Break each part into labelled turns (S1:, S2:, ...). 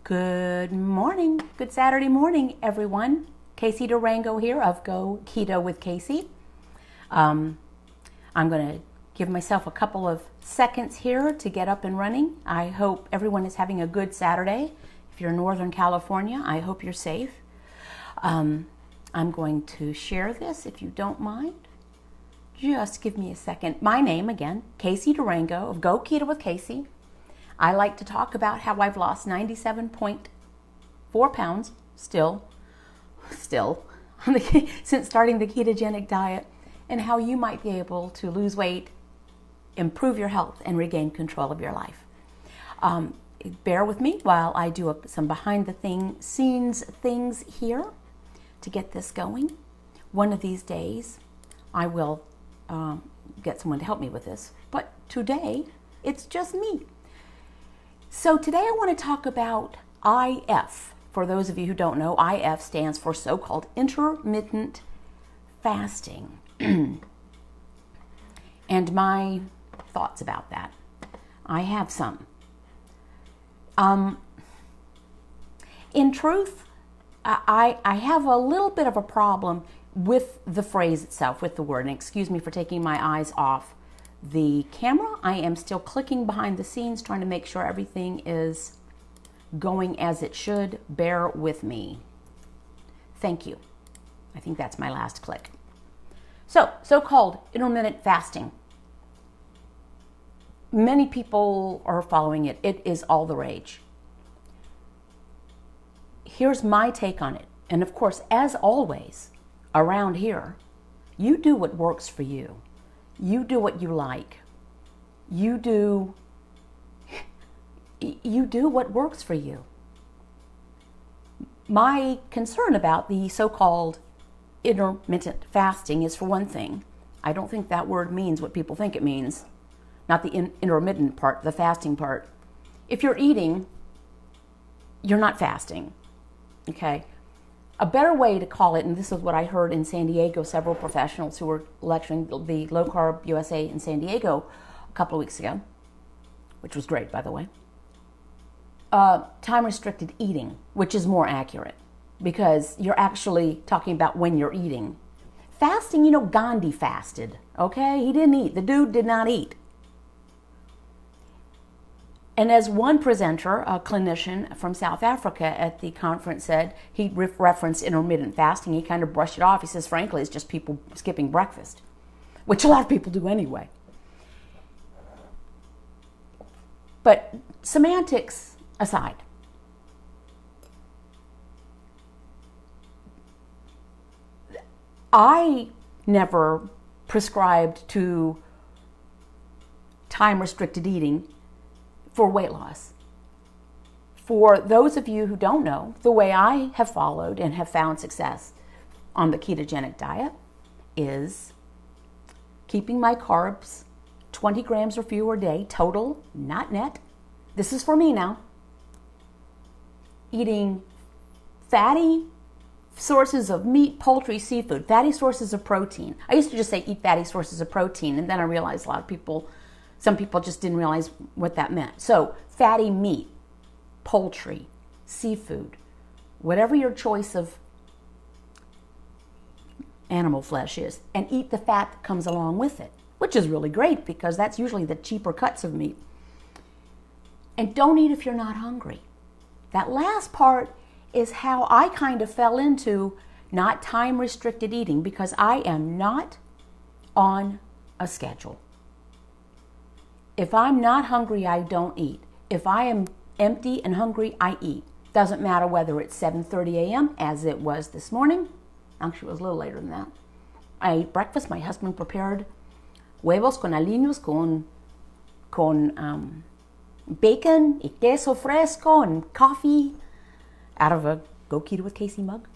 S1: Good morning. Good Saturday morning, everyone. Casey Durango here of Go Keto with Casey. I'm going to give myself a couple of seconds here to get up and running. I hope everyone is having a good Saturday. If you're in Northern California, I hope you're safe. I'm going to share this if you don't mind. Just give me a second. My name again, Casey Durango of Go Keto with Casey. I like to talk about how I've lost 97.4 pounds still since starting the ketogenic diet, and how you might be able to lose weight, improve your health, and regain control of your life. Bear with me while I do some behind the scenes things here to get this going. One of these days I will get someone to help me with this, but today it's just me. So today I want to talk about IF. For those of you who don't know, IF stands for so-called intermittent fasting. And my thoughts about that. I have some. In truth, I have a little bit of a problem with the phrase itself, with the word. And excuse me for taking my eyes off the camera. I am still clicking behind the scenes, trying to make sure everything is going as it should. Bear with me. Thank you. I think that's my last click. So-called intermittent fasting. Many people are following it. It is all the rage. Here's my take on it. And of course, as always, around here, you do what works for you. You do what you like. You do what works for you. My concern about the so-called intermittent fasting is, for one thing, I don't think that word means what people think it means. Not the intermittent part, the fasting part. If you're eating, you're not fasting. Okay? A better way to call it, and this is what I heard in San Diego, several professionals who were lecturing the Low Carb USA in San Diego a couple of weeks ago, which was great, by the way. Time-restricted eating, which is more accurate because you're actually talking about when you're eating. Fasting, Gandhi fasted, okay? He didn't eat. The dude did not eat. And as one presenter, a clinician from South Africa at the conference said, he referenced intermittent fasting. He kind of brushed it off. He says, frankly, it's just people skipping breakfast, which a lot of people do anyway. But semantics aside, I never prescribed to time-restricted eating for weight loss. For those of you who don't know, the way I have followed and have found success on the ketogenic diet is keeping my carbs 20 grams or fewer a day, total, not net. This is for me now. Eating fatty sources of meat, poultry, seafood, fatty sources of protein. I used to just say eat fatty sources of protein, and then I realized some people just didn't realize what that meant. So fatty meat, poultry, seafood, whatever your choice of animal flesh is, and eat the fat that comes along with it, which is really great because that's usually the cheaper cuts of meat. And don't eat if you're not hungry. That last part is how I kind of fell into not time-restricted eating because I am not on a schedule. If I'm not hungry, I don't eat. If I am empty and hungry, I eat. Doesn't matter whether it's 7:30 a.m., as it was this morning. Actually, it was a little later than that. I ate breakfast. My husband prepared huevos con aliños con bacon y queso fresco and coffee out of a Go Keto with Casey mug.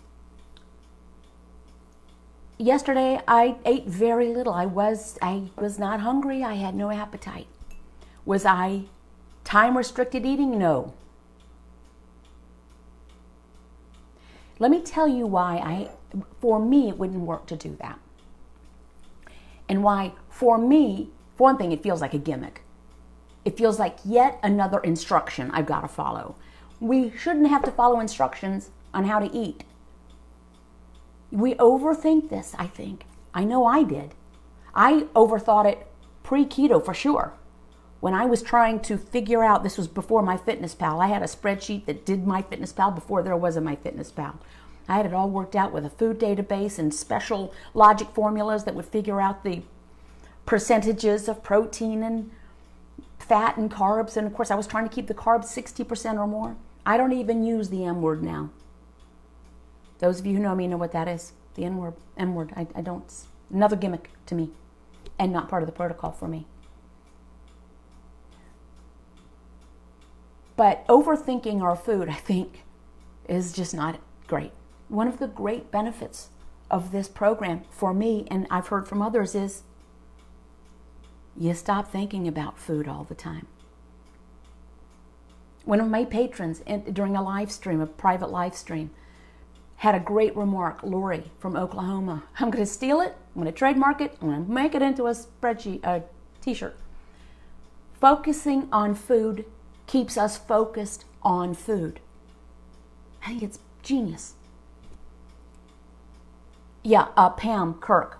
S1: Yesterday, I ate very little. I was not hungry. I had no appetite. Was I time-restricted eating? No. Let me tell you why for me, it wouldn't work to do that. And why, for me, for one thing, it feels like a gimmick. It feels like yet another instruction I've got to follow. We shouldn't have to follow instructions on how to eat. We overthink this, I think. I know I did. I overthought it pre-keto for sure. When I was trying to figure out, this was before MyFitnessPal, I had a spreadsheet that did MyFitnessPal before there was a MyFitnessPal. I had it all worked out with a food database and special logic formulas that would figure out the percentages of protein and fat and carbs. And of course, I was trying to keep the carbs 60% or more. I don't even use the M word now. Those of you who know me know what that is. The M word. I don't. Another gimmick to me and not part of the protocol for me. But overthinking our food, I think, is just not great. One of the great benefits of this program for me, and I've heard from others, is you stop thinking about food all the time. One of my patrons during a live stream, a private live stream, had a great remark. Lori from Oklahoma. I'm going to steal it. I'm going to trademark it. I'm going to make it into a spreadsheet, a t-shirt. Focusing on food keeps us focused on food. I think it's genius. Yeah, Pam Kirk.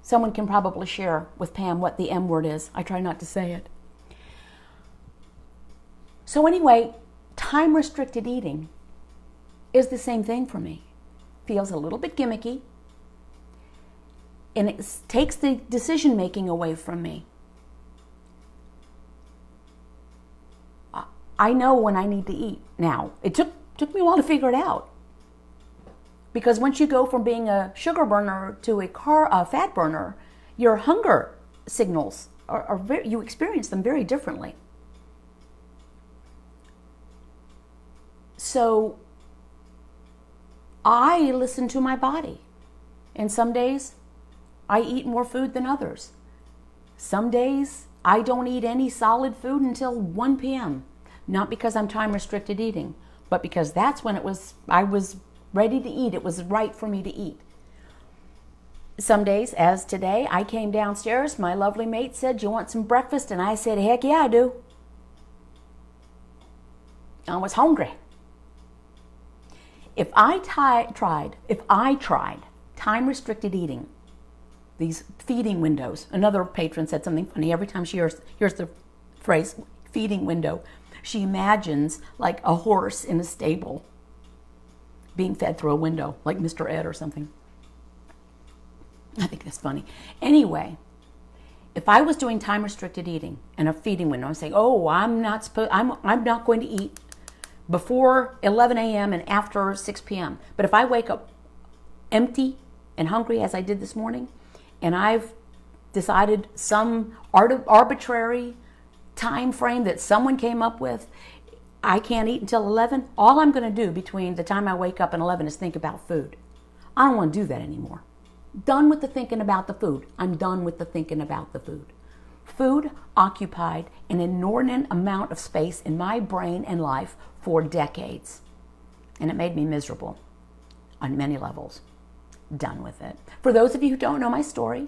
S1: Someone can probably share with Pam what the M word is. I try not to say it. So anyway, time-restricted eating is the same thing for me. Feels a little bit gimmicky, and it takes the decision-making away from me. I know when I need to eat now. It took me a while to figure it out. Because once you go from being a sugar burner to a fat burner, your hunger signals you experience them very differently. So I listen to my body. And some days I eat more food than others. Some days I don't eat any solid food until 1 p.m. Not because I'm time-restricted eating, but because that's when I was ready to eat. It was right for me to eat. Some days, as today, I came downstairs. My lovely mate said, "You want some breakfast?" And I said, "Heck yeah, I do." I was hungry. If I tried time-restricted eating, these feeding windows, another patron said something funny. Every time she hears the phrase feeding window, she imagines like a horse in a stable being fed through a window, like Mr. Ed or something. I think that's funny. Anyway, if I was doing time-restricted eating and a feeding window, I'm saying, "Oh, I'm not going to eat before 11 a.m. and after 6 p.m. But if I wake up empty and hungry, as I did this morning, and I've decided some arbitrary time frame that someone came up with, I can't eat until 11, all I'm going to do between the time I wake up and 11 is think about food. I don't want to do that anymore. Done with the thinking about the food. I'm done with the thinking about the food. Food occupied an inordinate amount of space in my brain and life for decades. And it made me miserable on many levels. Done with it. For those of you who don't know my story,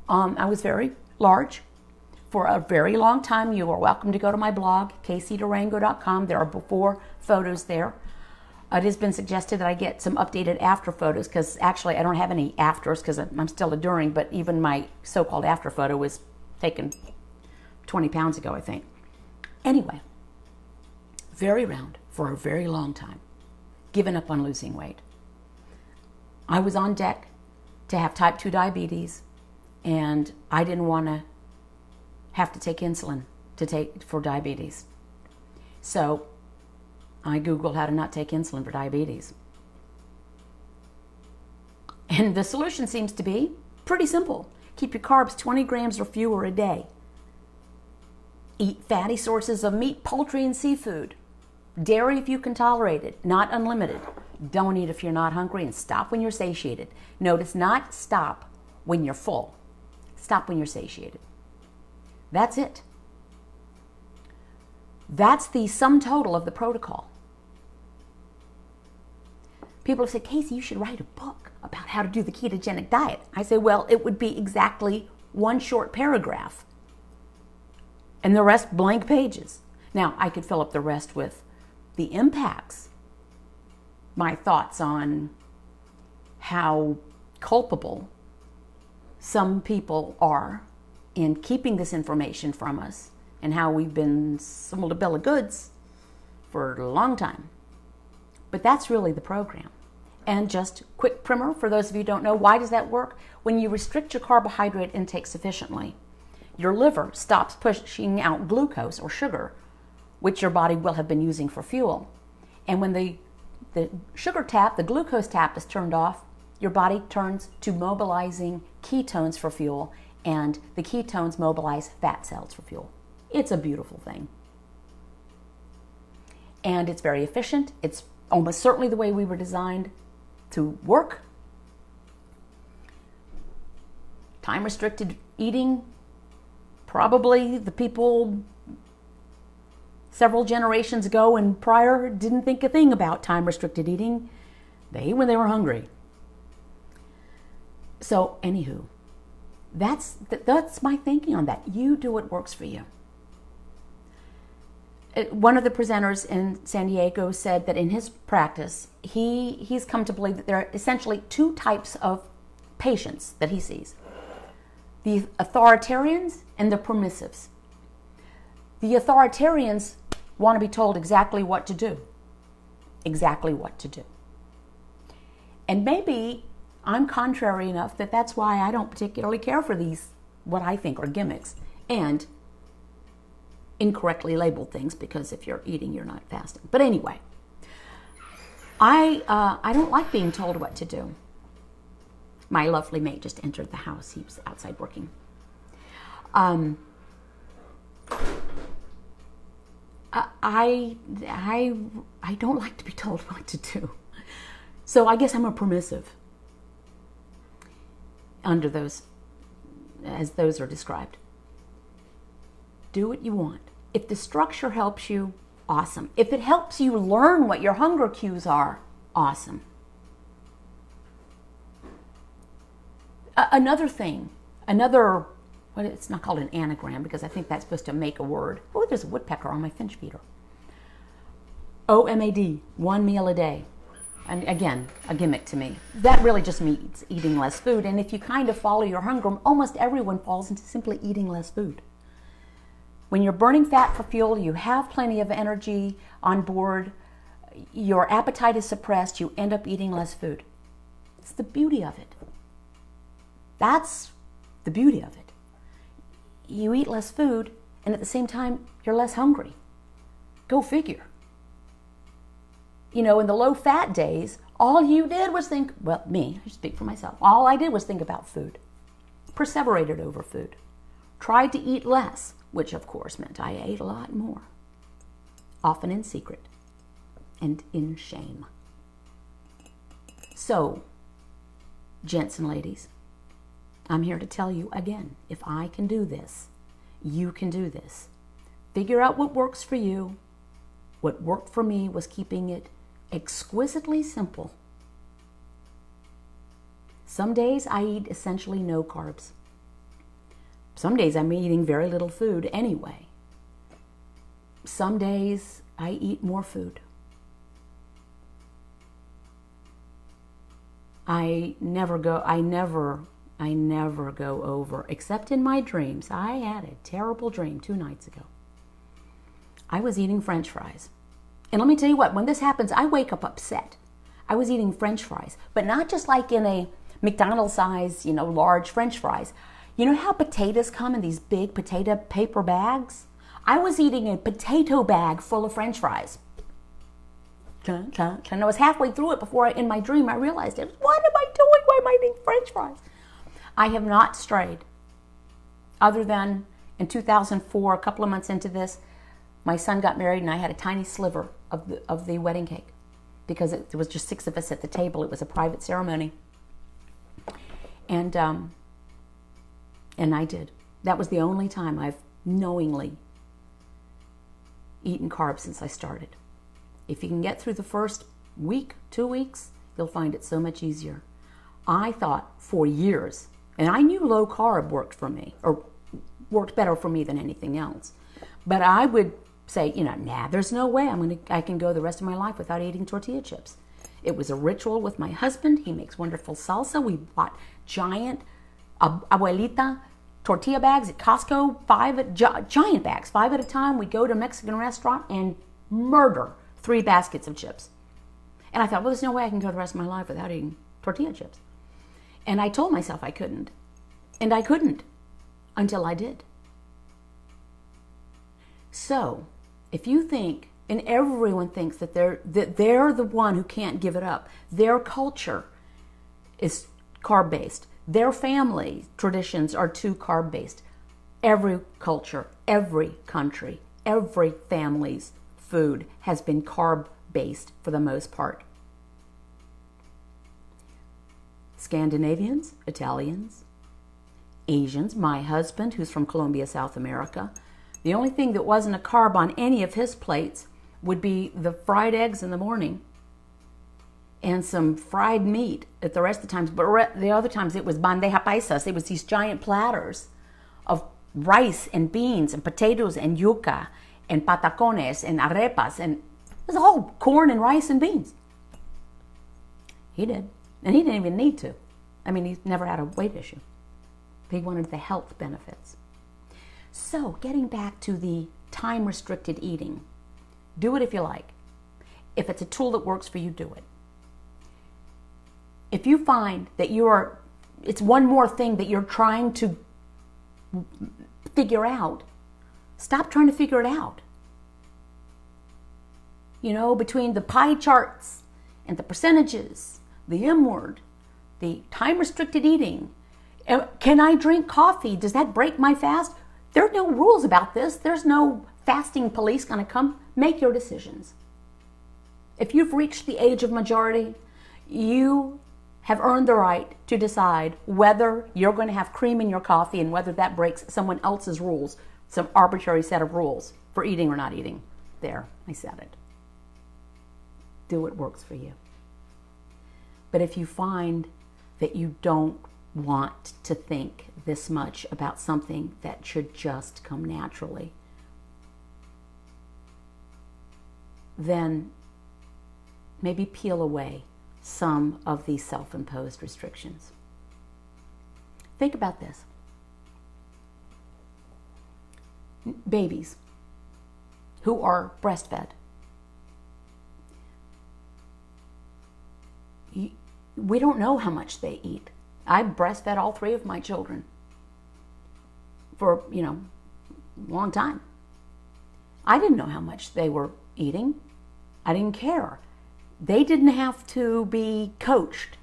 S1: I was very large for a very long time. You are welcome to go to my blog, kcdurango.com. There are before photos there. It has been suggested that I get some updated after photos, because actually I don't have any afters because I'm still a during, but even my so-called after photo was taken 20 pounds ago, I think. Anyway, very round for a very long time. Given up on losing weight. I was on deck to have type 2 diabetes, and I didn't want to have to take insulin for diabetes. So I Googled how to not take insulin for diabetes. And the solution seems to be pretty simple. Keep your carbs 20 grams or fewer a day. Eat fatty sources of meat, poultry, and seafood. Dairy if you can tolerate it, not unlimited. Don't eat if you're not hungry, and stop when you're satiated. Notice, not stop when you're full. Stop when you're satiated. That's it. That's the sum total of the protocol. People have said, "Casey, you should write a book about how to do the ketogenic diet." I say, well, it would be exactly one short paragraph and the rest blank pages. Now, I could fill up the rest with the impacts, my thoughts on how culpable some people are in keeping this information from us, and how we've been sold a bill of goods for a long time. But that's really the program. And just quick primer, for those of you who don't know, why does that work? When you restrict your carbohydrate intake sufficiently, your liver stops pushing out glucose or sugar, which your body will have been using for fuel. And when the sugar tap, the glucose tap is turned off, your body turns to mobilizing ketones for fuel, and the ketones mobilize fat cells for fuel. It's a beautiful thing. And it's very efficient. It's almost certainly the way we were designed to work. Time-restricted eating, probably the people several generations ago and prior didn't think a thing about time-restricted eating. They ate when they were hungry. So, anywho, that's my thinking on that. You do what works for you. One of the presenters in San Diego said that in his practice, he's come to believe that there are essentially two types of patients that he sees: the authoritarians and the permissives. The authoritarians want to be told exactly what to do. Exactly what to do. And maybe I'm contrary enough that that's why I don't particularly care for these, what I think are gimmicks, and incorrectly labeled things, because if you're eating, you're not fasting. But anyway, I don't like being told what to do. My lovely mate just entered the house. He was outside working. I don't like to be told what to do. So I guess I'm a permissive under those, as those are described. Do what you want. If the structure helps you, awesome. If it helps you learn what your hunger cues are, awesome. Another thing, it's not called an anagram because I think that's supposed to make a word. Oh, there's a woodpecker on my finch feeder. OMAD, 1 meal a day. And again, a gimmick to me. That really just means eating less food. And if you kind of follow your hunger, almost everyone falls into simply eating less food. When you're burning fat for fuel, you have plenty of energy on board, your appetite is suppressed, you end up eating less food. It's the beauty of it. That's the beauty of it. You eat less food, and at the same time, you're less hungry. Go figure. You know, in the low-fat days, all you did was think, well, me, I speak for myself, all I did was think about food. Perseverated over food. Tried to eat less, which of course meant I ate a lot more. Often in secret and in shame. So, gents and ladies, I'm here to tell you again, if I can do this, you can do this. Figure out what works for you. What worked for me was keeping it exquisitely simple. Some days I eat essentially no carbs. Some days I'm eating very little food anyway. Some days I eat more food. I never go over, except in my dreams. I had a terrible dream 2 nights ago. I was eating French fries. And let me tell you what, when this happens, I wake up upset. I was eating French fries, but not just like in a McDonald's size, large French fries. You know how potatoes come in these big potato paper bags? I was eating a potato bag full of French fries. And I was halfway through it before in my dream I realized it. What am I doing? Why am I eating French fries? I have not strayed. Other than in 2004, a couple of months into this, my son got married and I had a tiny sliver of the wedding cake because there was just 6 of us at the table. It was a private ceremony. And I did. That was the only time I've knowingly eaten carbs since I started. If you can get through the first week, 2 weeks, you'll find it so much easier. I thought for years, and I knew low carb worked for me, or worked better for me than anything else, but I would say, nah, there's no way I can go the rest of my life without eating tortilla chips. It was a ritual with my husband. He makes wonderful salsa. We bought giant abuelita tortilla bags at Costco, giant bags, 5 at a time. We go to a Mexican restaurant and murder 3 baskets of chips. And I thought, well, there's no way I can go the rest of my life without eating tortilla chips. And I told myself I couldn't. And I couldn't until I did. So, if you think, and everyone thinks that they're the one who can't give it up, their culture is carb-based, their family traditions are too carb-based. Every culture, every country, every family's food has been carb-based for the most part. Scandinavians, Italians, Asians, my husband, who's from Colombia, South America, the only thing that wasn't a carb on any of his plates would be the fried eggs in the morning and some fried meat at the rest of the times. But the other times it was bandeja paisas. It was these giant platters of rice and beans and potatoes and yuca and patacones and arepas. And it was all corn and rice and beans. He did. And he didn't even need to. I mean, he never had a weight issue. He wanted the health benefits. So, getting back to the time-restricted eating, do it if you like. If it's a tool that works for you, do it. If you find that it's one more thing that you're trying to figure out, stop trying to figure it out. Between the pie charts and the percentages, the M word, the time-restricted eating, can I drink coffee? Does that break my fast? There are no rules about this. There's no fasting police going to come. Make your decisions. If you've reached the age of majority, you have earned the right to decide whether you're going to have cream in your coffee and whether that breaks someone else's rules, some arbitrary set of rules for eating or not eating. There, I said it. Do what works for you. But if you find that you don't want to think this much about something that should just come naturally, then maybe peel away some of these self-imposed restrictions. Think about this. Babies who are breastfed. We don't know how much they eat. I breastfed all 3 of my children for, a long time. I didn't know how much they were eating. I didn't care. They didn't have to be coached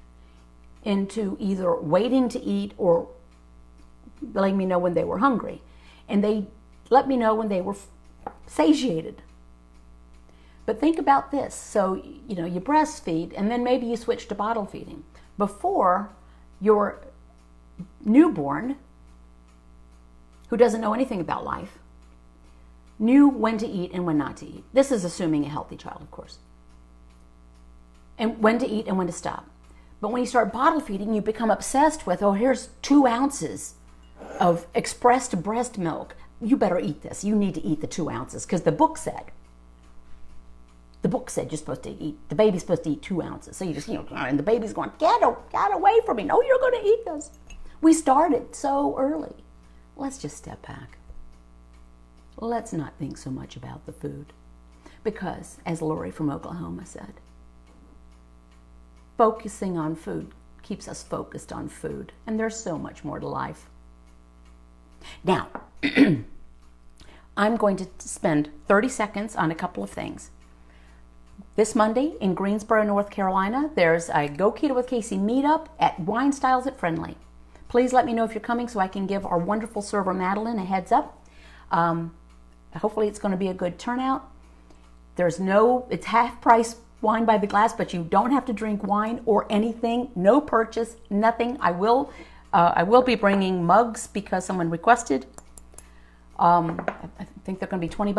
S1: into either waiting to eat or letting me know when they were hungry. And they let me know when they were satiated. But think about this. So, you breastfeed and then maybe you switch to bottle feeding. Before, your newborn, who doesn't know anything about life, knew when to eat and when not to eat. This is assuming a healthy child, of course. And when to eat and when to stop. But when you start bottle feeding, you become obsessed with, here's 2 ounces of expressed breast milk. You better eat this. You need to eat the 2 ounces because the book said you're supposed to eat, the baby's supposed to eat 2 ounces. So you just, and the baby's going, get away from me. No, you're going to eat this. We started so early. Let's just step back. Let's not think so much about the food. Because, as Lori from Oklahoma said, focusing on food keeps us focused on food. And there's so much more to life. Now, I'm going to spend 30 seconds on a couple of things. This Monday in Greensboro, North Carolina, there's a Go Keto with Casey meetup at Wine Styles at Friendly. Please let me know if you're coming so I can give our wonderful server Madeline a heads up. Hopefully it's going to be a good turnout. It's half price wine by the glass, but you don't have to drink wine or anything. No purchase, nothing. I will be bringing mugs because someone requested. I think they're going to be $20.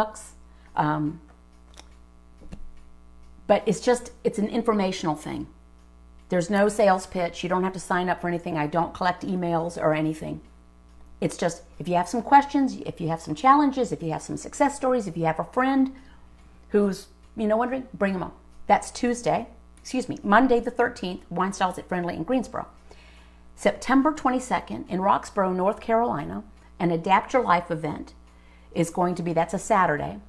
S1: But it's an informational thing. There's no sales pitch. You don't have to sign up for anything. I don't collect emails or anything. It's just, if you have some questions, if you have some challenges, if you have some success stories, if you have a friend who's, wondering, bring them up. That's Monday the 13th, Wine Styles at Friendly in Greensboro. September 22nd in Roxborough, North Carolina, an Adapt Your Life event is going to be, that's a Saturday.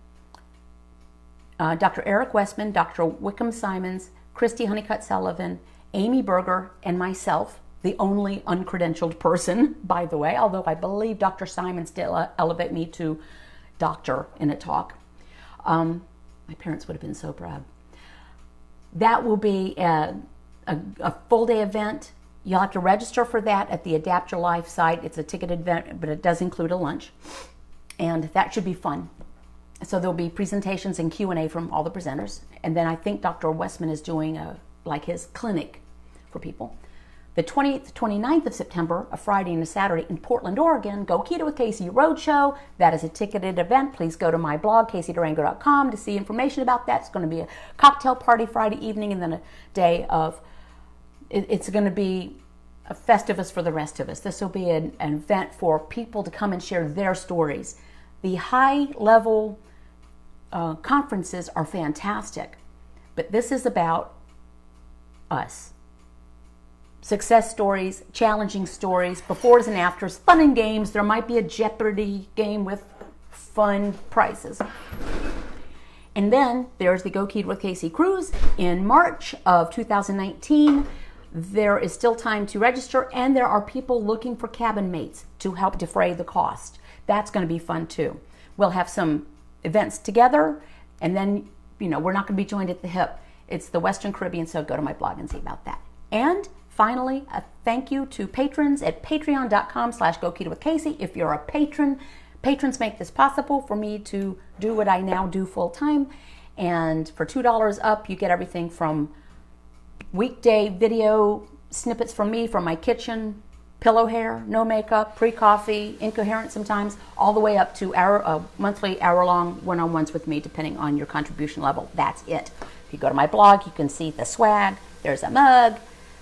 S1: Dr. Eric Westman, Dr. Wickham Simons, Christy Honeycutt Sullivan, Amy Berger, and myself, the only uncredentialed person, by the way, although I believe Dr. Simons did elevate me to doctor in a talk. My parents would have been so proud. That will be a full day event. You'll have to register for that at the Adapt Your Life site. It's a ticketed event, but it does include a lunch. And that should be fun. So there'll be presentations and Q&A from all the presenters. And then I think Dr. Westman is doing his clinic for people. The 20th, 29th of September, a Friday and a Saturday in Portland, Oregon, Go Keto with Casey Roadshow. That is a ticketed event. Please go to my blog, CaseyDurango.com, to see information about that. It's going to be a cocktail party Friday evening, and then a day of, it's going to be a Festivus for the rest of us. This will be an event for people to come and share their stories. The high-level conferences are fantastic, but this is about us. Success stories, challenging stories, befores and afters, fun and games. There might be a Jeopardy game with fun prizes. And then there's the Go Keto with Casey cruise in March of 2019. There is still time to register, and there are people looking for cabin mates to help defray the cost. That's going to be fun too. We'll have some events together, and then, we're not going to be joined at the hip. It's the Western Caribbean, so go to my blog and see about that. And finally, a thank you to patrons at patreon.com/GoKetoWithCasey. If you're a patron, patrons make this possible for me to do what I now do full time. And for $2 up, you get everything from weekday video snippets from me, from my kitchen, pillow hair, no makeup, pre-coffee, incoherent sometimes, all the way up to monthly hour-long one-on-ones with me, depending on your contribution level. That's it. If you go to my blog, you can see the swag. There's a mug.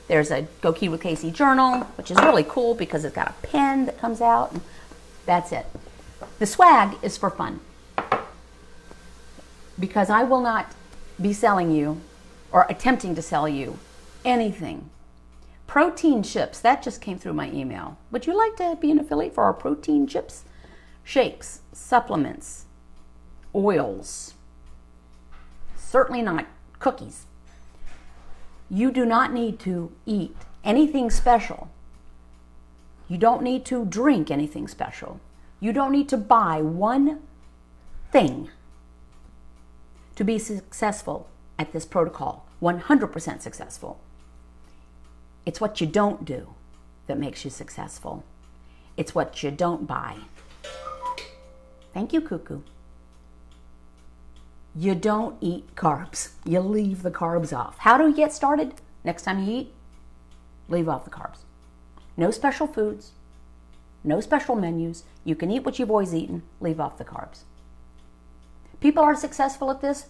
S1: There's a Go Keto with Casey journal, which is really cool because it's got a pen that comes out. And that's it. The swag is for fun, because I will not be selling you or attempting to sell you anything. Protein chips, that just came through my email. Would you like to be an affiliate for our protein chips? Shakes, supplements, oils. Certainly not cookies. You do not need to eat anything special. You don't need to drink anything special. You don't need to buy one thing to be successful at this protocol, 100% successful. It's what you don't do that makes you successful. It's what you don't buy. Thank you, Cuckoo. You don't eat carbs. You leave the carbs off. How do you get started? Next time you eat, leave off the carbs. No special foods, no special menus. You can eat what you've always eaten, leave off the carbs. People are successful at this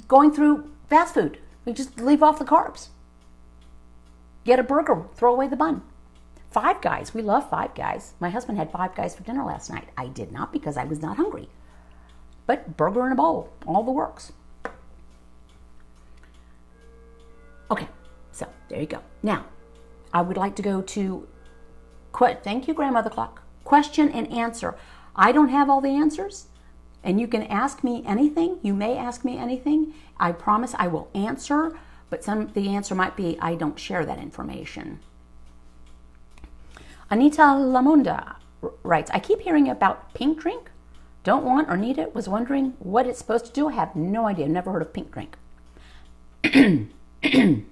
S1: going through fast food. You just leave off the carbs. Get a burger, throw away the bun. Five Guys, we love Five Guys. My husband had Five Guys for dinner last night. I did not, because I was not hungry. But burger in a bowl, all the works. Okay, so there you go. Now, I would like to go to, thank you, Grandmother Clock, question and answer. I don't have all the answers, and you can ask me anything. You may ask me anything. I promise I will answer, but the answer might be I don't share that information. Anita Lamonda writes, I keep hearing about pink drink. Don't want or need it. Was wondering what it's supposed to do. I have no idea. Never heard of pink drink. Eggs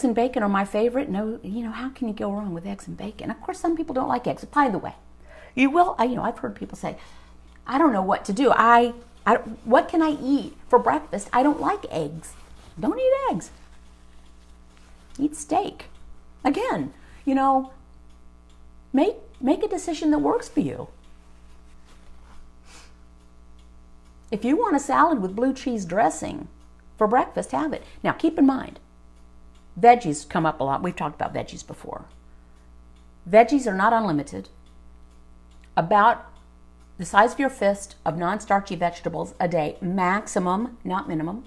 S1: and bacon are my favorite. No, how can you go wrong with eggs and bacon? Of course, some people don't like eggs. By the way, you will. I've heard people say, I don't know what to do. What can I eat for breakfast? I don't like eggs. Don't eat eggs. Eat steak. Again, make a decision that works for you. If you want a salad with blue cheese dressing for breakfast, have it. Now, keep in mind, veggies come up a lot. We've talked about veggies before. Veggies are not unlimited. About the size of your fist of non-starchy vegetables a day, maximum, not minimum.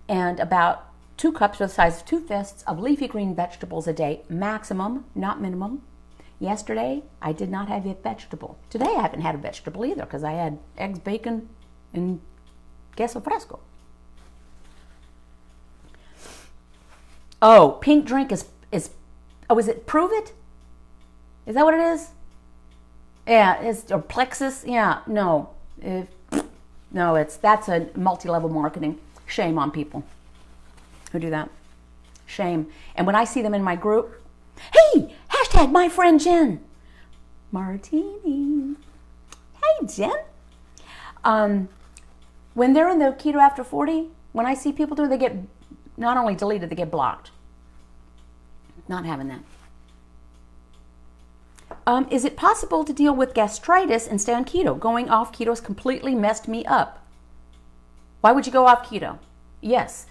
S1: And about 2 cups or the size of 2 fists of leafy green vegetables a day, maximum, not minimum. Yesterday, I did not have a vegetable. Today, I haven't had a vegetable either because I had eggs, bacon, and queso fresco. Oh, pink drink is it Prove It? Is that what it is? Yeah, or Plexus. Yeah, no. That's a multi-level marketing. Shame on people who do that. Shame. And when I see them in my group, hey, hashtag my friend Jen. Martini. Hey, Jen. When they're in the keto after 40, when I see people do it, they get not only deleted, they get blocked. Not having that. Is it possible to deal with gastritis and stay on keto? Going off keto has completely messed me up. Why would you go off keto? Yes.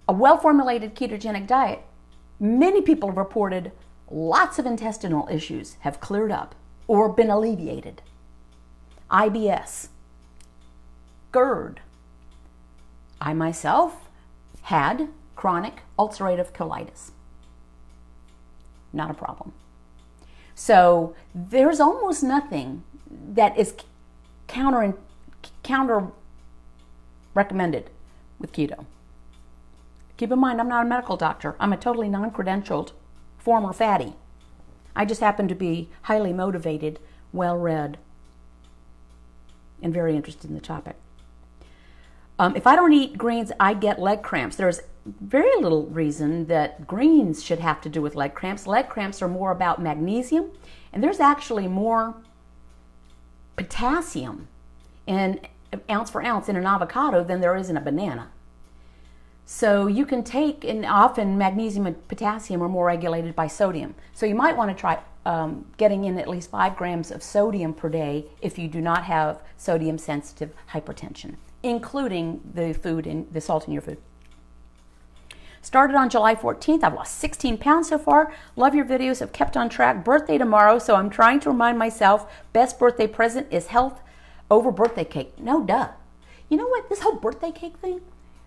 S1: A well-formulated ketogenic diet, many people have reported lots of intestinal issues have cleared up or been alleviated. IBS, GERD. I myself had chronic ulcerative colitis. Not a problem. So there's almost nothing that is counter recommended with keto. Keep in mind, I'm not a medical doctor. I'm a totally non-credentialed former fatty. I just happen to be highly motivated, well-read, and very interested in the topic. If I don't eat greens, I get leg cramps. There's very little reason that greens should have to do with leg cramps. Leg cramps are more about magnesium, and there's actually more potassium in ounce for ounce in an avocado than there is in a banana. So you can take, and often magnesium and potassium are more regulated by sodium. So you might want to try getting in at least 5 grams of sodium per day if you do not have sodium-sensitive hypertension, including the salt in your food. Started on July 14th. I've lost 16 pounds so far. Love your videos. Have kept on track. Birthday tomorrow, so I'm trying to remind myself best birthday present is health over birthday cake. No, duh. You know what? This whole birthday cake thing,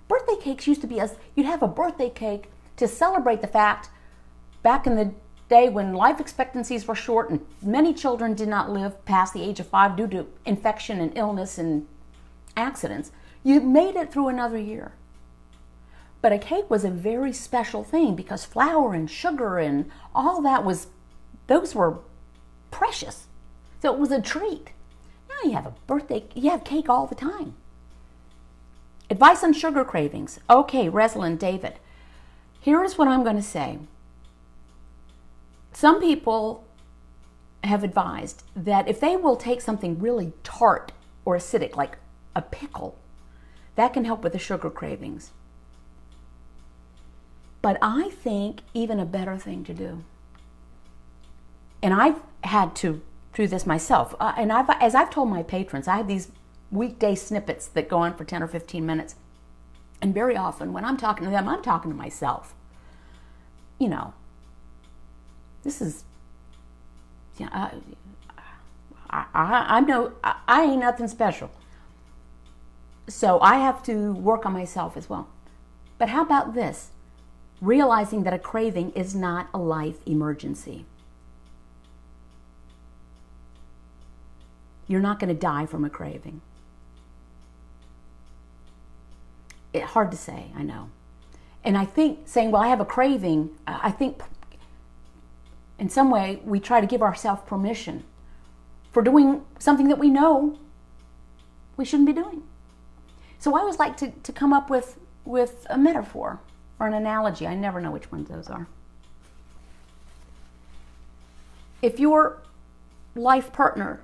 S1: birthday cakes used to be you'd have a birthday cake to celebrate the fact back in the day when life expectancies were short and many children did not live past the age of 5 due to infection and illness and accidents. You made it through another year. But a cake was a very special thing because flour and sugar and all that those were precious. So it was a treat. Now you have you have cake all the time. Advice on sugar cravings. Okay, Reslin, David. Here's what I'm going to say. Some people have advised that if they will take something really tart or acidic, like a pickle, that can help with the sugar cravings. But I think even a better thing to do, and I've had to do this myself, and as I've told my patrons, I have these weekday snippets that go on for 10 or 15 minutes. And very often when I'm talking to them, I'm talking to myself. You know, this is, I ain't nothing special. So I have to work on myself as well. But how about this? Realizing that a craving is not a life emergency. You're not going to die from a craving. It's hard to say, I know. And I think saying, well, I have a craving, I think in some way we try to give ourselves permission for doing something that we know we shouldn't be doing. So I always like to come up with a metaphor or an analogy. I never know which ones those are. If your life partner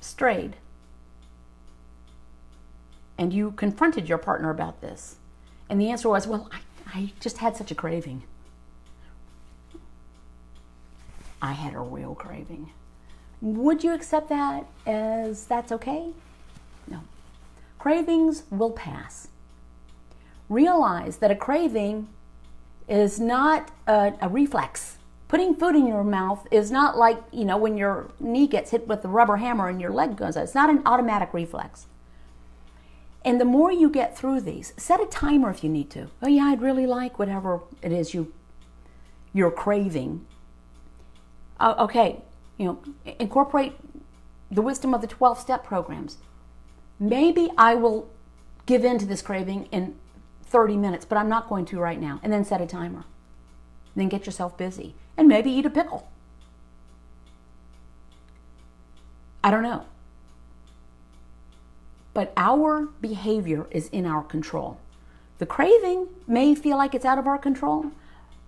S1: strayed, and you confronted your partner about this, and the answer was, well, I just had such a craving. I had a real craving. Would you accept that as that's okay? No. Cravings will pass. Realize that a craving is not a reflex Putting food in your mouth is not like, when your knee gets hit with the rubber hammer and your leg goes out. It's not an automatic reflex. And the more you get through these, set a timer if you need to. Oh yeah, I'd really like whatever it is you're craving. Okay, incorporate the wisdom of the 12-step programs. Maybe I will give in to this craving in 30 minutes, but I'm not going to right now. And then set a timer. Then get yourself busy. And maybe eat a pickle. I don't know. But our behavior is in our control. The craving may feel like it's out of our control,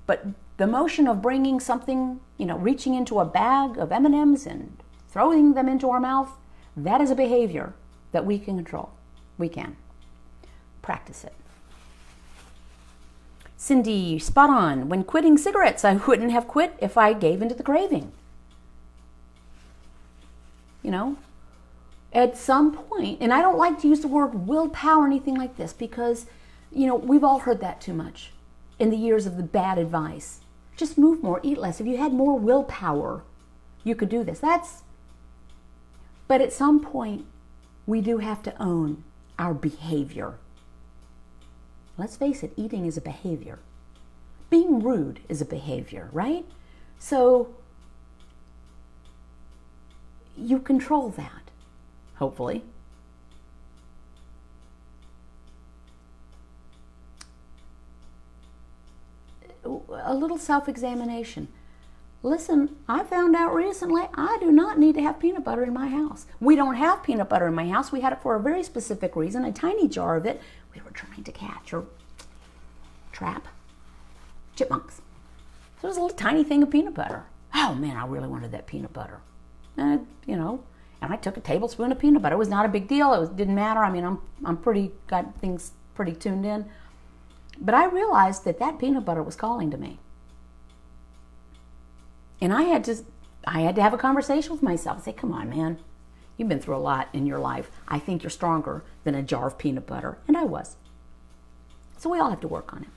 S1: but the motion of bringing something, reaching into a bag of M&Ms and throwing them into our mouth, that is a behavior that we can control. We can. Practice it. Cindy, spot on. When quitting cigarettes, I wouldn't have quit if I gave into the craving. At some point, and I don't like to use the word willpower or anything like this because, we've all heard that too much in the years of the bad advice. Just move more, eat less. If you had more willpower, you could do this. But at some point, we do have to own our behavior. Let's face it, eating is a behavior. Being rude is a behavior, right? So you control that, hopefully. A little self-examination. Listen, I found out recently I do not need to have peanut butter in my house. We don't have peanut butter in my house. We had it for a very specific reason, a tiny jar of it. We were trying to catch or trap chipmunks. So there was a little tiny thing of peanut butter. Oh man, I really wanted that peanut butter. And I took a tablespoon of peanut butter. It was not a big deal. It didn't matter. I mean, I'm got things pretty tuned in. But I realized that peanut butter was calling to me. And I had to have a conversation with myself and say, come on, man, you've been through a lot in your life. I think you're stronger than a jar of peanut butter. And I was. So we all have to work on it.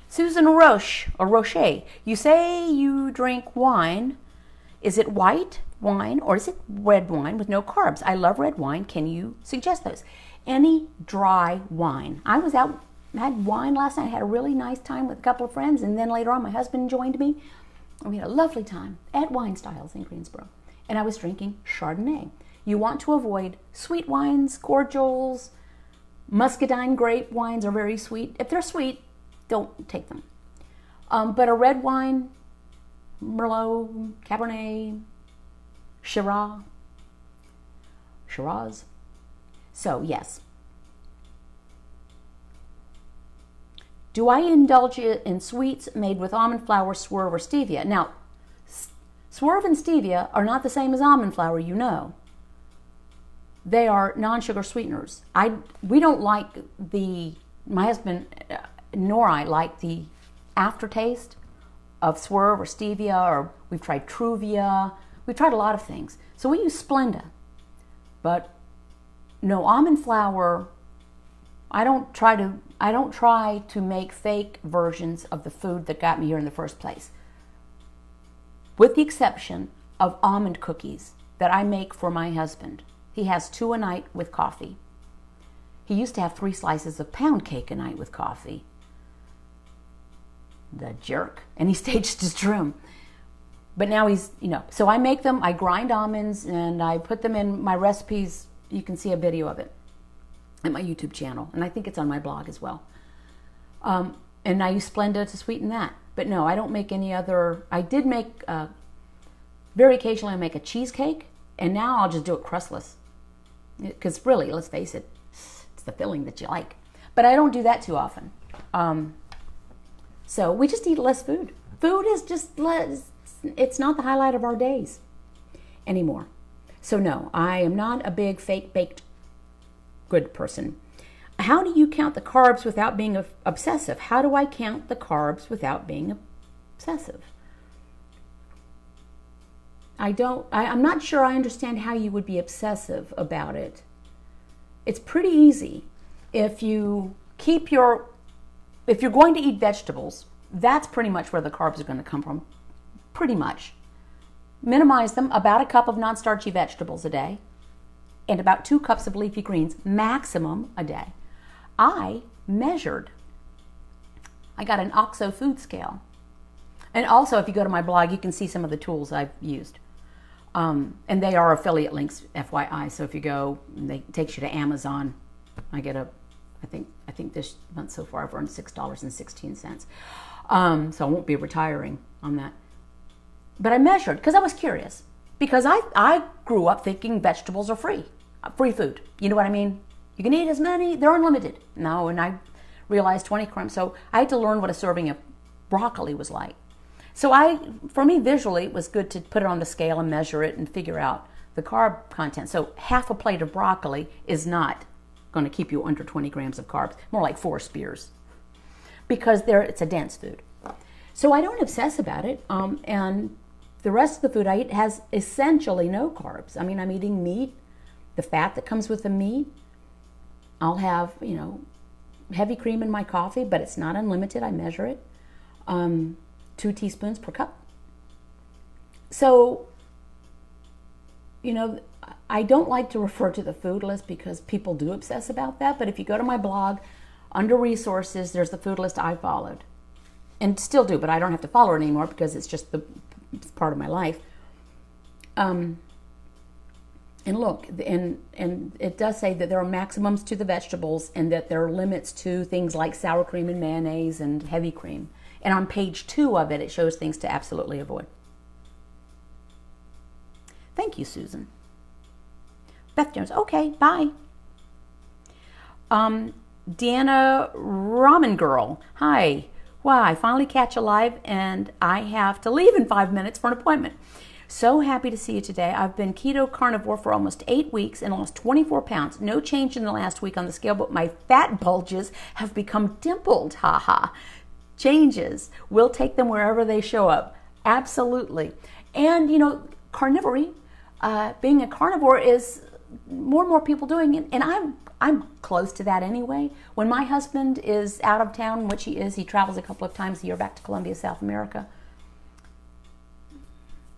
S1: Susan Roche, you say you drink wine. Is it white wine or is it red wine with no carbs? I love red wine. Can you suggest those? Any dry wine. I was out, had wine last night. I had a really nice time with a couple of friends, and then later on my husband joined me. We had a lovely time at Wine Styles in Greensboro. And I was drinking Chardonnay. You want to avoid sweet wines, cordials, muscadine grape wines are very sweet. If they're sweet, don't take them. But a red wine, Merlot, Cabernet, Shiraz. So, yes. Do I indulge in sweets made with almond flour, swerve, or stevia? Now, swerve and stevia are not the same as almond flour, They are non-sugar sweeteners. We don't like my husband nor I like the aftertaste of swerve or stevia, or we've tried Truvia. We've tried a lot of things. So we use Splenda. But no, almond flour, I don't try to make fake versions of the food that got me here in the first place. With the exception of almond cookies that I make for my husband. He has 2 a night with coffee. He used to have 3 slices of pound cake a night with coffee. The jerk. And he staged his room. But now he's, so I make them, I grind almonds and I put them in my recipes. You can see a video of it at my YouTube channel. And I think it's on my blog as well. And I use Splenda to sweeten that. But no, I don't make any other. I did make, very occasionally I make a cheesecake. And now I'll just do it crustless. Because really, let's face it, it's the filling that you like. But I don't do that too often. So we just eat less food. Food is just less. It's not the highlight of our days anymore. So no, I am not a big fake baked good person. How do you count the carbs without being obsessive? How do I count the carbs without being obsessive? I'm not sure I understand how you would be obsessive about it. It's pretty easy. If you're going to eat vegetables, that's pretty much where the carbs are going to come from. Pretty much. Minimize them, about a cup of non-starchy vegetables a day and about 2 cups of leafy greens maximum a day. I measured. I got an OXO food scale. And also, if you go to my blog, you can see some of the tools I've used. And they are affiliate links, FYI. So if you go, it takes you to Amazon. I get I think this month so far I've earned $6.16. So I won't be retiring on that. But I measured because I was curious. Because I grew up thinking vegetables are free food. You know what I mean? You can eat as many, they're unlimited. No, and I realized 20 grams. So I had to learn what a serving of broccoli was like. So for me, visually, it was good to put it on the scale and measure it and figure out the carb content. So half a plate of broccoli is not going to keep you under 20 grams of carbs, more like 4 spears, because it's a dense food. So I don't obsess about it, and the rest of the food I eat has essentially no carbs. I mean, I'm eating meat, the fat that comes with the meat. I'll have, heavy cream in my coffee, but it's not unlimited. I measure it. 2 teaspoons per cup. So, I don't like to refer to the food list because people do obsess about that. But if you go to my blog, under resources, there's the food list I followed. And still do, but I don't have to follow it anymore because it's just it's part of my life. And look, and it does say that there are maximums to the vegetables and that there are limits to things like sour cream and mayonnaise and heavy cream. And on page 2 of it, it shows things to absolutely avoid. Thank you, Susan. Beth Jones, okay, bye. Deanna Ramen Girl, hi. Wow, I finally catch you live and I have to leave in 5 minutes for an appointment. So happy to see you today. I've been keto carnivore for almost 8 weeks and lost 24 pounds. No change in the last week on the scale, but my fat bulges have become dimpled. Haha. Changes. We'll take them wherever they show up. Absolutely. And, carnivory, being a carnivore is more and more people doing it. And I'm close to that anyway. When my husband is out of town, which he is, he travels a couple of times a year back to Colombia, South America.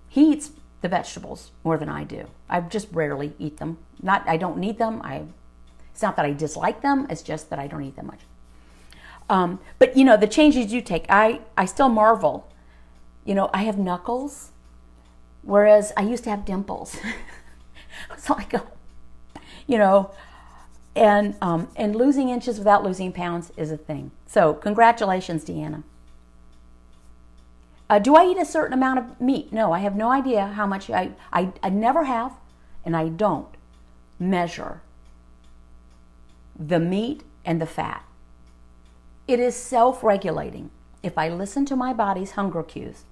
S1: He eats the vegetables more than I do. I just rarely eat them. I don't need them. It's not that I dislike them. It's just that I don't eat them much. But the changes you take, I still marvel. I have knuckles, whereas I used to have dimples. So I go, and losing inches without losing pounds is a thing. So congratulations, Deanna. Do I eat a certain amount of meat? No, I have no idea how much. I never have, and I don't measure the meat and the fat. It is self-regulating. If I listen to my body's hunger cues,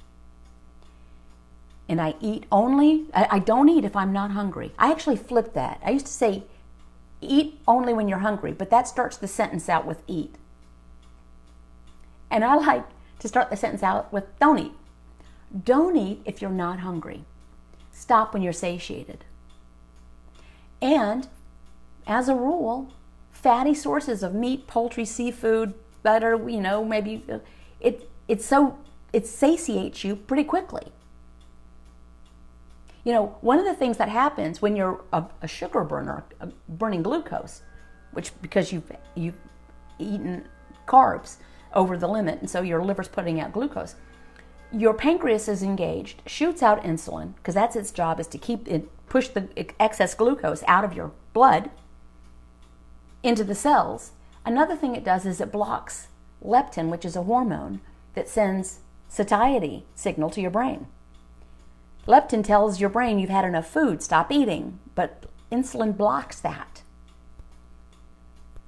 S1: and I eat only, I don't eat if I'm not hungry. I actually flipped that. I used to say, eat only when you're hungry, but that starts the sentence out with eat. And I like to start the sentence out with don't eat. Don't eat if you're not hungry. Stop when you're satiated. And as a rule, fatty sources of meat, poultry, seafood, butter, maybe it satiates you pretty quickly. One of the things that happens when you're a sugar burner, burning glucose, which because you've eaten carbs over the limit, and so your liver's putting out glucose, your pancreas is engaged, shoots out insulin, because that's its job, is to push the excess glucose out of your blood into the cells. Another thing it does is it blocks leptin, which is a hormone that sends satiety signal to your brain. Leptin tells your brain you've had enough food, stop eating, but insulin blocks that.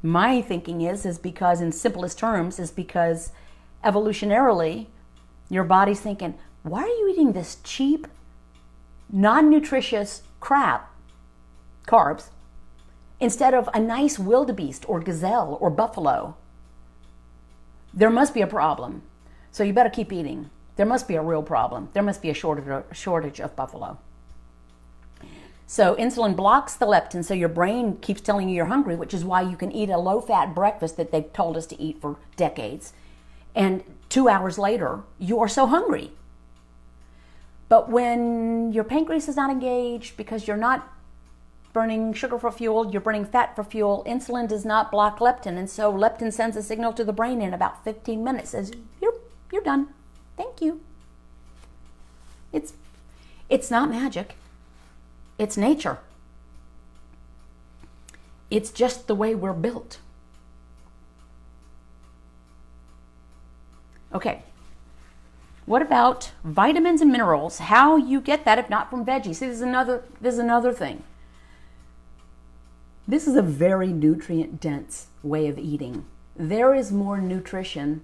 S1: My thinking is because, in simplest terms, is because evolutionarily, your body's thinking, why are you eating this cheap, non-nutritious crap, carbs, instead of a nice wildebeest or gazelle or buffalo? There must be a problem. So you better keep eating. There must be a real problem. There must be a shortage of buffalo. So insulin blocks the leptin, so your brain keeps telling you you're hungry, which is why you can eat a low-fat breakfast that they've told us to eat for decades. And 2 hours later, you are so hungry. But when your pancreas is not engaged because you're not burning sugar for fuel, you're burning fat for fuel, insulin does not block leptin, and so leptin sends a signal to the brain in about 15 minutes, says, you're done. Thank you. It's not magic. It's nature. It's just the way we're built. Okay. What about vitamins and minerals? How you get that if not from veggies? See, this is another thing. This is a very nutrient-dense way of eating. There is more nutrition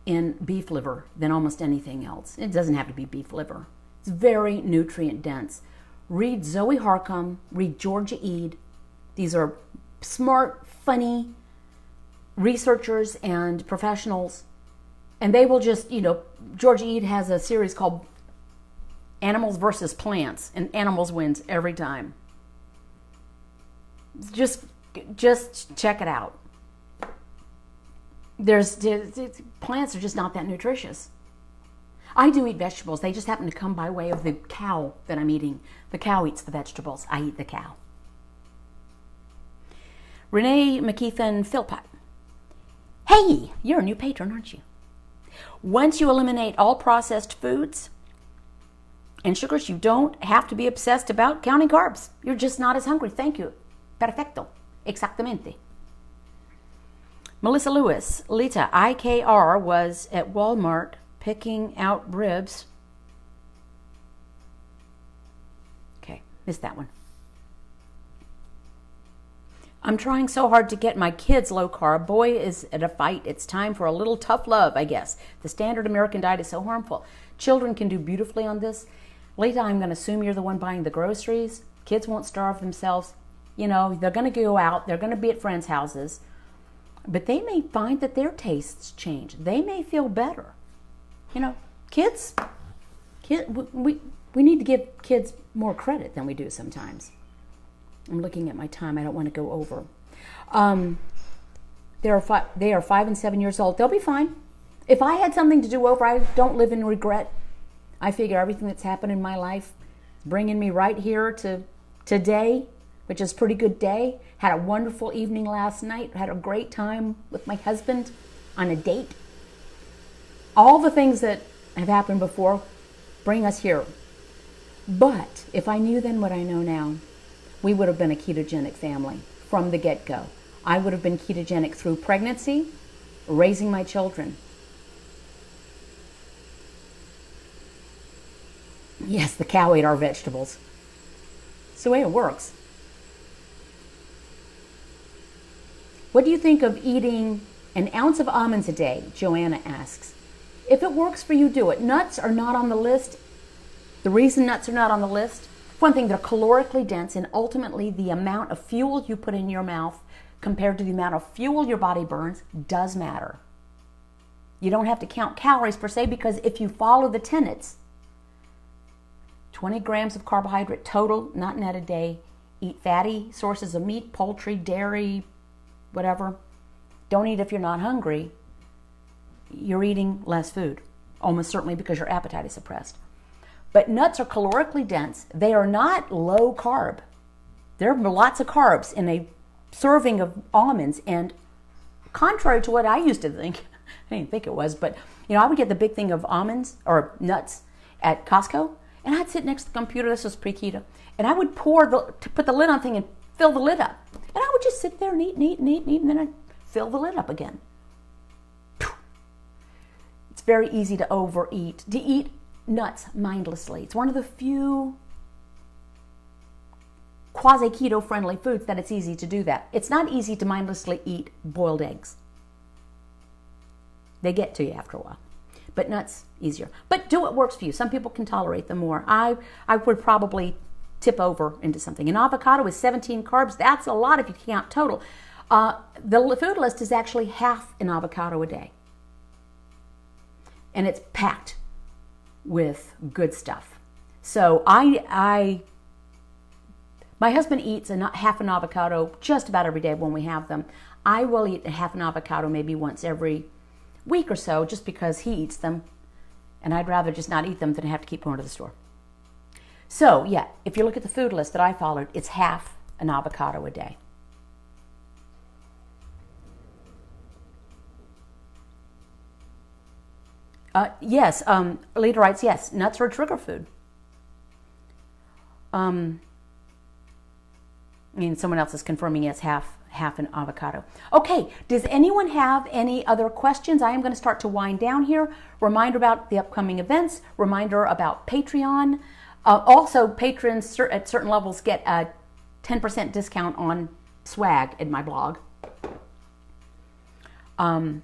S1: in beef liver than almost anything else. It doesn't have to be beef liver. It's very nutrient-dense. Read Zoe Harcum, read Georgia Ede. These are smart, funny researchers and professionals. And they will just, Georgia Ede has a series called Animals versus Plants, and animals wins every time. Just check it out. Plants are just not that nutritious. I do eat vegetables. They just happen to come by way of the cow that I'm eating. The cow eats the vegetables. I eat the cow. Renee McKeithen Philpott. Hey, you're a new patron, aren't you? Once you eliminate all processed foods and sugars, you don't have to be obsessed about counting carbs. You're just not as hungry. Thank you. Perfecto. Exactamente. Melissa Lewis. Lita, IKR was at Walmart picking out ribs. Okay, missed that one. I'm trying so hard to get my kids low carb. Boy, is it a fight. It's time for a little tough love, I guess. The standard American diet is so harmful. Children can do beautifully on this. Lita, I'm going to assume you're the one buying the groceries. Kids won't starve themselves. They're going to go out. They're going to be at friends' houses. But they may find that their tastes change. They may feel better. Kids, we need to give kids more credit than we do sometimes. I'm looking at my time. I don't want to go over. They are 5 and 7 years old. They'll be fine. If I had something to do over, I don't live in regret. I figure everything that's happened in my life is bringing me right here to today, which is a pretty good day. Had a wonderful evening last night. Had a great time with my husband on a date. All the things that have happened before bring us here. But if I knew then what I know now, we would have been a ketogenic family from the get-go. I would have been ketogenic through pregnancy, raising my children. Yes, the cow ate our vegetables. It's the way it works. What do you think of eating an ounce of almonds a day? Joanna asks. If it works for you, do it. Nuts are not on the list. The reason nuts are not on the list, one thing, they're calorically dense, and ultimately the amount of fuel you put in your mouth compared to the amount of fuel your body burns does matter. You don't have to count calories per se, because if you follow the tenets, 20 grams of carbohydrate total, not net a day, eat fatty sources of meat, poultry, dairy, whatever. Don't eat if you're not hungry. You're eating less food, almost certainly because your appetite is suppressed. But nuts are calorically dense. They are not low carb. There are lots of carbs in a serving of almonds, and contrary to what I used to think, I didn't think it was, but I would get the big thing of almonds or nuts at Costco, and I'd sit next to the computer. This was pre-keto, and I would put the lid on thing and fill the lid up, and I would just sit there and eat, and then I'd fill the lid up again. It's very easy to overeat, to eat nuts mindlessly. It's one of the few quasi-keto friendly foods that it's easy to do that. It's not easy to mindlessly eat boiled eggs. They get to you after a while. But nuts, easier. But do what works for you. Some people can tolerate them more. I would probably tip over into something. An avocado is 17 carbs. That's a lot if you count total. The food list is actually half an avocado a day. And it's packed with good stuff. So my husband eats half an avocado just about every day when we have them. I will eat a half an avocado maybe once every week or so just because he eats them, and I'd rather just not eat them than have to keep going to the store. So yeah, if you look at the food list that I followed, it's half an avocado a day. Yes, Alita writes, yes, nuts are a trigger food. I mean, someone else is confirming it's half an avocado. Okay, does anyone have any other questions? I am going to start to wind down here. Reminder about the upcoming events. Reminder about Patreon. Also, patrons at certain levels get a 10% discount on swag in my blog. And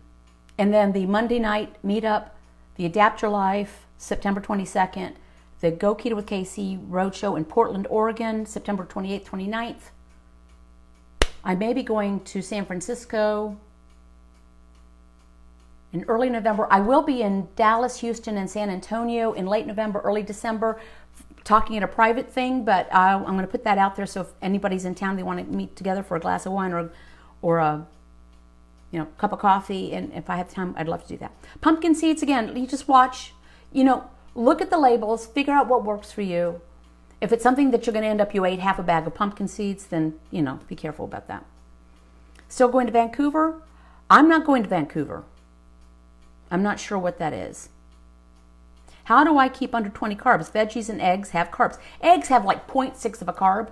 S1: then the Monday night meetup, the Adapt Your Life, September 22nd, the Go Keto with KC Roadshow in Portland, Oregon, September 28th, 29th. I may be going to San Francisco in early November. I will be in Dallas, Houston, and San Antonio in late November, early December, talking at a private thing, but I'm going to put that out there, so if anybody's in town, they want to meet together for a glass of wine or a cup of coffee, and if I have time, I'd love to do that. Pumpkin seeds, again, you just watch, look at the labels, figure out what works for you. If it's something that you're going to end up, you ate half a bag of pumpkin seeds, then, be careful about that. Still going to Vancouver? I'm not going to Vancouver. I'm not sure what that is. How do I keep under 20 carbs? Veggies and eggs have carbs. Eggs have like 0.6 of a carb,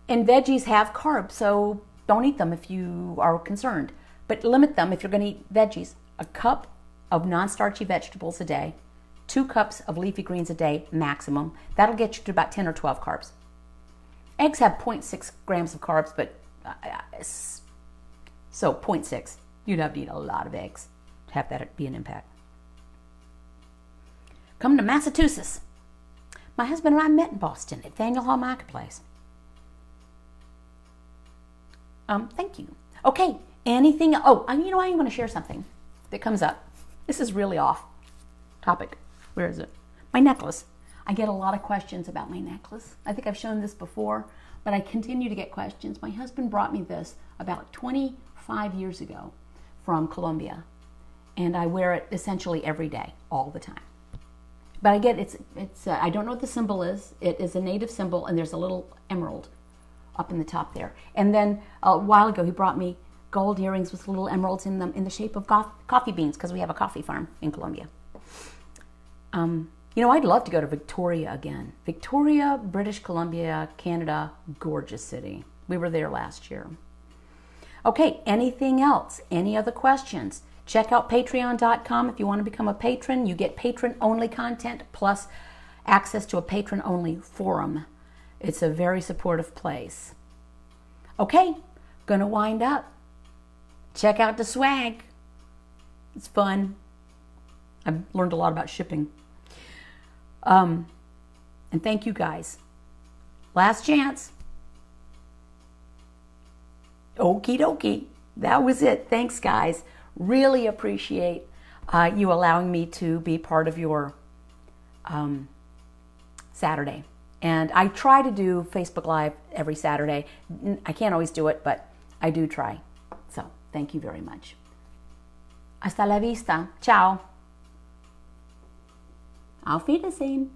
S1: and veggies have carbs, so don't eat them if you are concerned. But limit them if you're going to eat veggies. A cup of non-starchy vegetables a day, 2 cups of leafy greens a day maximum. That'll get you to about 10 or 12 carbs. Eggs have 0.6 grams of carbs, but so 0.6. You'd have to eat a lot of eggs to have that be an impact. Come to Massachusetts. My husband and I met in Boston at Faneuil Hall Marketplace. Thank you. Okay, anything? Oh, I am going to share something that comes up. This is really off topic. Where is it? My necklace. I get a lot of questions about my necklace. I think I've shown this before, but I continue to get questions. My husband brought me this about 25 years ago from Colombia, and I wear it essentially every day, all the time. But I get it's I don't know what the symbol is. It is a native symbol, and there's a little emerald up in the top there. And then a while ago, he brought me gold earrings with little emeralds in them in the shape of coffee beans, because we have a coffee farm in Colombia. I'd love to go to Victoria again. Victoria, British Columbia, Canada, gorgeous city. We were there last year. Okay, anything else? Any other questions? Check out patreon.com if you want to become a patron. You get patron-only content plus access to a patron-only forum. It's a very supportive place. Okay, gonna wind up. Check out the swag. It's fun. I've learned a lot about shipping. And thank you guys. Last chance. Okie dokie. That was it. Thanks, guys. Really appreciate you allowing me to be part of your Saturday. And I try to do Facebook Live every Saturday. I can't always do it, but I do try. So, thank you very much. Hasta la vista. Ciao. Auf Wiedersehen.